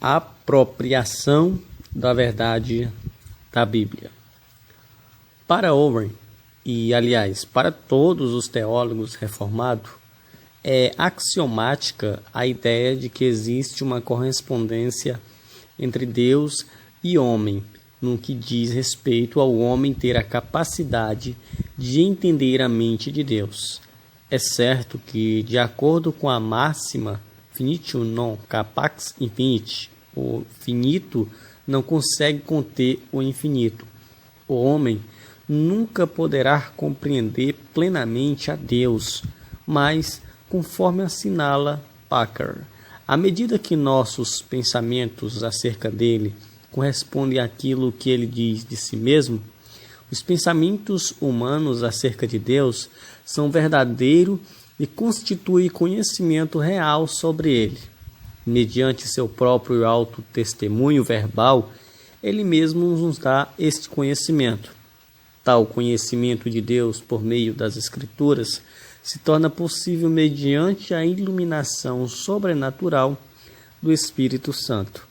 apropriação da verdade da Bíblia. Para Owen, e aliás, para todos os teólogos reformados, é axiomática a ideia de que existe uma correspondência entre Deus e homem, no que diz respeito ao homem ter a capacidade de entender a mente de Deus. É certo que, de acordo com a máxima finitude non capax infinite, o finito não consegue conter o infinito. O homem nunca poderá compreender plenamente a Deus, mas, conforme assinala Packer, à medida que nossos pensamentos acerca dele correspondem àquilo que ele diz de si mesmo, os pensamentos humanos acerca de Deus são verdadeiros e constituem conhecimento real sobre ele. Mediante seu próprio auto-testemunho verbal, ele mesmo nos dá este conhecimento. Tal conhecimento de Deus por meio das Escrituras se torna possível mediante a iluminação sobrenatural do Espírito Santo.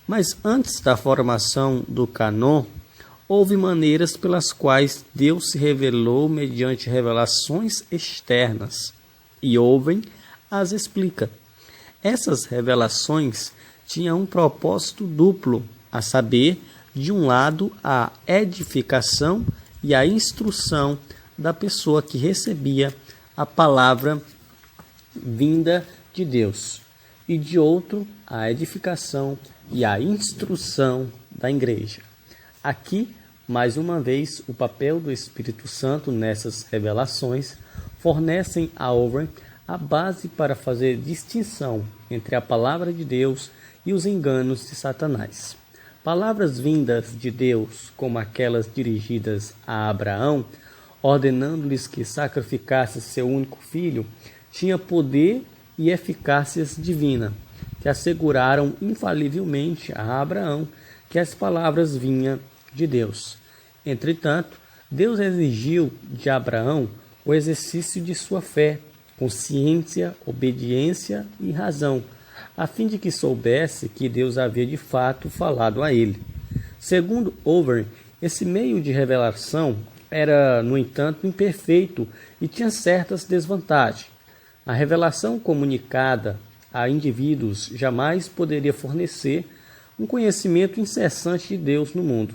Mas antes da formação do cânon, houve maneiras pelas quais Deus se revelou mediante revelações externas, e Owen as explica. Essas revelações tinham um propósito duplo, a saber, de um lado, a edificação e a instrução da pessoa que recebia a palavra vinda de Deus, e de outro, a edificação e a instrução da igreja. Aqui, mais uma vez, o papel do Espírito Santo nessas revelações fornecem a Owen a base para fazer distinção entre a palavra de Deus e os enganos de Satanás. Palavras vindas de Deus, como aquelas dirigidas a Abraão, ordenando-lhes que sacrificasse seu único filho, tinha poder e eficácia divina, que asseguraram infalivelmente a Abraão que as palavras vinham de Deus. Entretanto, Deus exigiu de Abraão o exercício de sua fé, consciência, obediência e razão, a fim de que soubesse que Deus havia de fato falado a ele. Segundo Owen, esse meio de revelação era, no entanto, imperfeito e tinha certas desvantagens. A revelação comunicada a indivíduos jamais poderia fornecer um conhecimento incessante de Deus no mundo.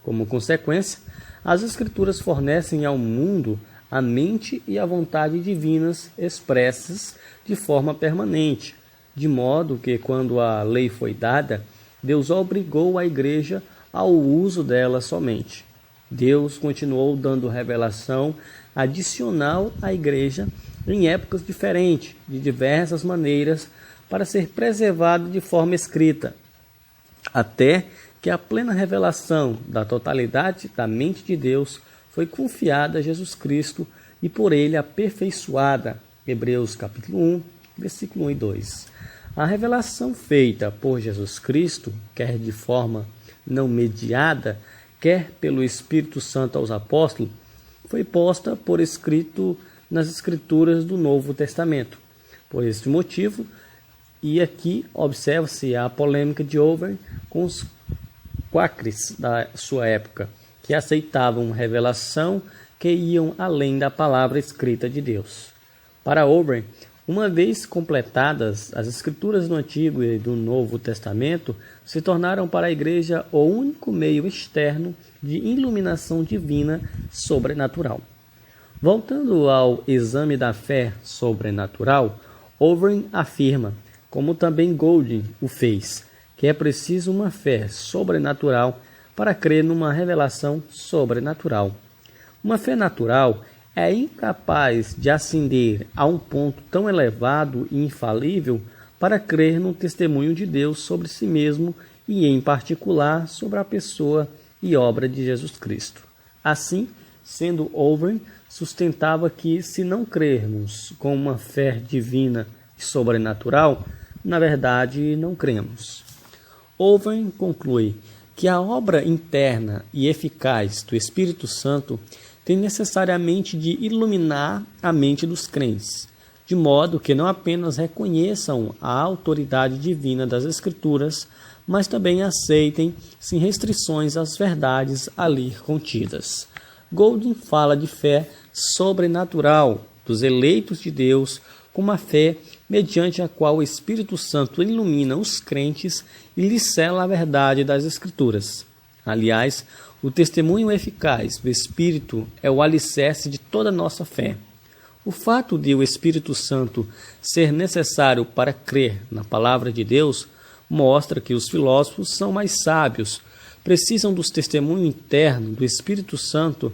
Como consequência, as Escrituras fornecem ao mundo a mente e a vontade divinas expressas de forma permanente, de modo que, quando a lei foi dada, Deus obrigou a igreja ao uso dela somente. Deus continuou dando revelação adicional à igreja em épocas diferentes, de diversas maneiras, para ser preservada de forma escrita, até que a plena revelação da totalidade da mente de Deus foi confiada a Jesus Cristo e por ele aperfeiçoada. Hebreus capítulo 1, versículo 1 e 2. A revelação feita por Jesus Cristo, quer de forma não mediada, quer pelo Espírito Santo aos apóstolos, foi posta por escrito nas Escrituras do Novo Testamento. Por este motivo, e aqui observa-se a polêmica de Owen com os quakers da sua época, que aceitavam revelação que iam além da palavra escrita de Deus. Para Owen, uma vez completadas, as Escrituras do Antigo e do Novo Testamento se tornaram para a Igreja o único meio externo de iluminação divina sobrenatural. Voltando ao exame da fé sobrenatural, Owen afirma, como também Golding o fez, que é preciso uma fé sobrenatural para crer numa revelação sobrenatural. Uma fé natural é incapaz de ascender a um ponto tão elevado e infalível para crer no testemunho de Deus sobre si mesmo e, em particular, sobre a pessoa e obra de Jesus Cristo. Assim, sendo Owen, sustentava que, se não crermos com uma fé divina e sobrenatural, na verdade não cremos. Owen conclui que a obra interna e eficaz do Espírito Santo tem necessariamente de iluminar a mente dos crentes, de modo que não apenas reconheçam a autoridade divina das Escrituras, mas também aceitem, sem restrições, as verdades ali contidas. Golding fala de fé sobrenatural dos eleitos de Deus, como a fé mediante a qual o Espírito Santo ilumina os crentes e lhes cela a verdade das Escrituras. Aliás, o testemunho eficaz do Espírito é o alicerce de toda a nossa fé. O fato de o Espírito Santo ser necessário para crer na palavra de Deus mostra que os filósofos são mais sábios, precisam do testemunho interno do Espírito Santo,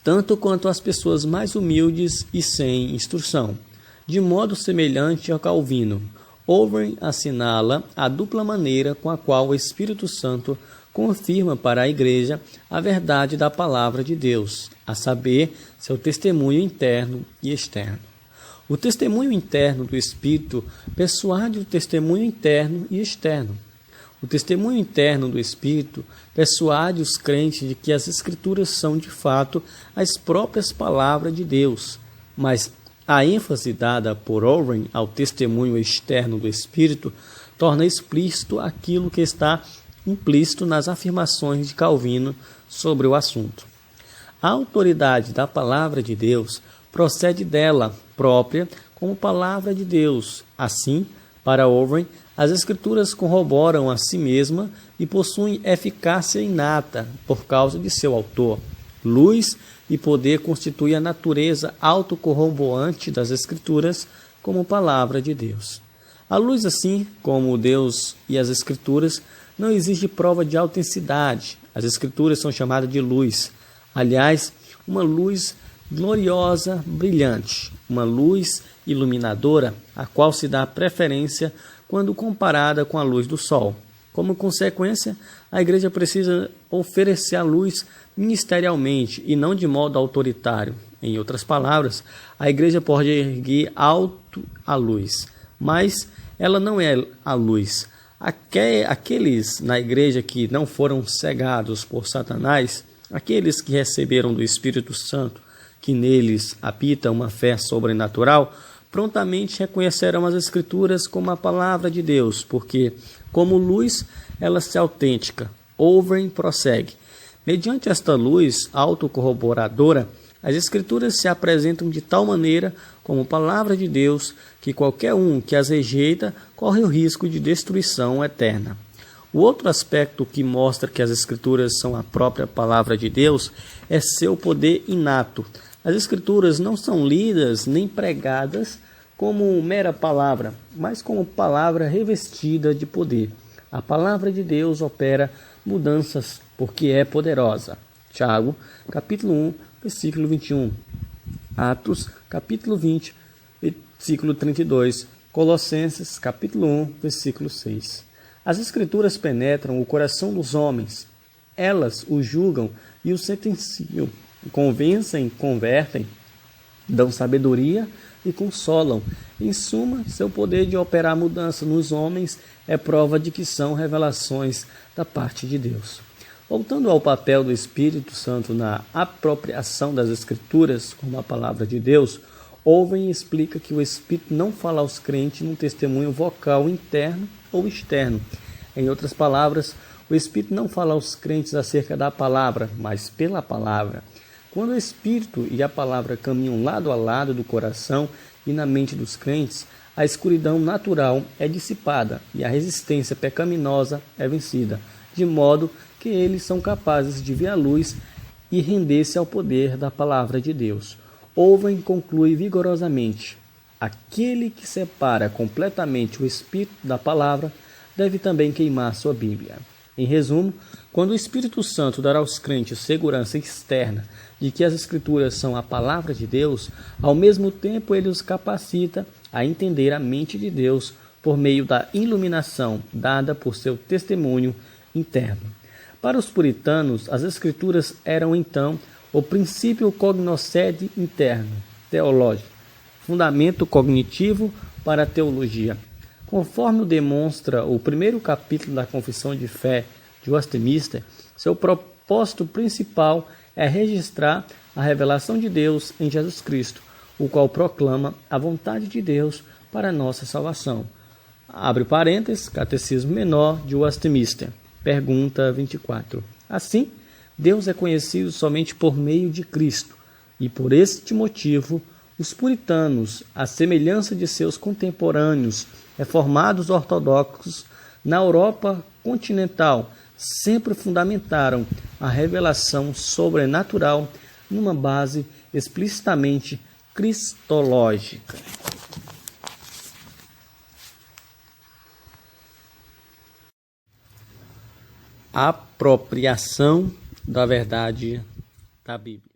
tanto quanto as pessoas mais humildes e sem instrução. De modo semelhante a Calvino, Owen assinala a dupla maneira com a qual o Espírito Santo confirma para a Igreja a verdade da palavra de Deus, a saber, seu testemunho interno e externo. O testemunho interno do Espírito persuade o testemunho interno e externo. O testemunho interno do Espírito persuade os crentes de que as Escrituras são, de fato, as próprias palavras de Deus, mas a ênfase dada por Owen ao testemunho externo do Espírito torna explícito aquilo que está implícito nas afirmações de Calvino sobre o assunto. A autoridade da palavra de Deus procede dela própria como palavra de Deus. Assim, para Owen, as Escrituras corroboram a si mesma e possuem eficácia inata por causa de seu autor. Luz e poder constituem a natureza autocorroborante das Escrituras como palavra de Deus. A luz, assim como Deus e as Escrituras, não exige prova de autenticidade. As Escrituras são chamadas de luz. Aliás, uma luz gloriosa, brilhante, uma luz iluminadora, a qual se dá preferência quando comparada com a luz do sol. Como consequência, a Igreja precisa oferecer a luz ministerialmente e não de modo autoritário. Em outras palavras, a Igreja pode erguer alto a luz, mas ela não é a luz. Aqueles na Igreja que não foram cegados por Satanás, aqueles que receberam do Espírito Santo, que neles habita uma fé sobrenatural, prontamente reconhecerão as Escrituras como a palavra de Deus, porque, como luz, ela se autêntica. Owen prossegue. Mediante esta luz autocorroboradora, as Escrituras se apresentam de tal maneira como palavra de Deus que qualquer um que as rejeita corre o risco de destruição eterna. O outro aspecto que mostra que as Escrituras são a própria palavra de Deus é seu poder inato. As Escrituras não são lidas nem pregadas como mera palavra, mas como palavra revestida de poder. A palavra de Deus opera mudanças porque é poderosa. Tiago, capítulo 1, versículo 21. Atos, capítulo 20, versículo 32. Colossenses, capítulo 1, versículo 6. As Escrituras penetram o coração dos homens. Elas o julgam e o sentenciam. Convencem, convertem, dão sabedoria e consolam. Em suma, seu poder de operar mudança nos homens é prova de que são revelações da parte de Deus. Voltando ao papel do Espírito Santo na apropriação das Escrituras como a palavra de Deus, Owen explica que o Espírito não fala aos crentes num testemunho vocal interno ou externo. Em outras palavras, o Espírito não fala aos crentes acerca da palavra, mas pela palavra. Quando o Espírito e a palavra caminham lado a lado do coração e na mente dos crentes, a escuridão natural é dissipada e a resistência pecaminosa é vencida, de modo que eles são capazes de ver a luz e render-se ao poder da palavra de Deus. Owen conclui vigorosamente: aquele que separa completamente o Espírito da palavra deve também queimar sua Bíblia. Em resumo, quando o Espírito Santo dará aos crentes segurança externa de que as Escrituras são a palavra de Deus, ao mesmo tempo ele os capacita a entender a mente de Deus por meio da iluminação dada por seu testemunho interno. Para os puritanos, as Escrituras eram então o princípio cognoscente interno, teológico, fundamento cognitivo para a teologia. Conforme demonstra o primeiro capítulo da Confissão de Fé de Westminster, seu propósito principal é registrar a revelação de Deus em Jesus Cristo, o qual proclama a vontade de Deus para a nossa salvação. Abre parênteses, Catecismo Menor de Westminster, pergunta 24. Assim, Deus é conhecido somente por meio de Cristo, e por este motivo, os puritanos, à semelhança de seus contemporâneos reformados ortodoxos na Europa continental, sempre fundamentaram a revelação sobrenatural numa base explicitamente cristológica. Apropriação da verdade da Bíblia.